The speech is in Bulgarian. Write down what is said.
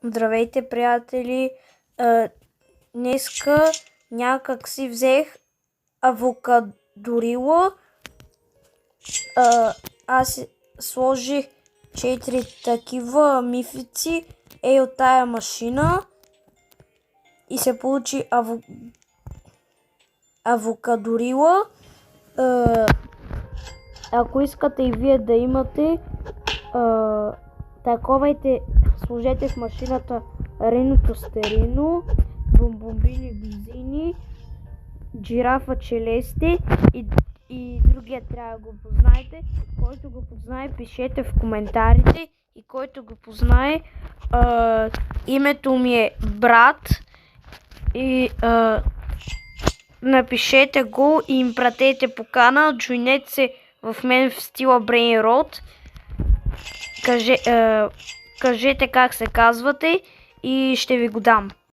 Здравейте, приятели! Днеска някак си взех авокадорила. Аз сложих 4 такива мифици от тая машина и се получи авокадорила. Ако искате и вие да имате, таковайте, сложете в машината риното стерино, бомбомбини гузини, жирафа челесте и другия трябва да го познаете. Който го познае, пишете в коментарите, и който го познае, името ми е брат, и напишете го и им пратете покана, джойнете се в мен в стила Brain Rot. Кажете как се казвате и ще ви го дам.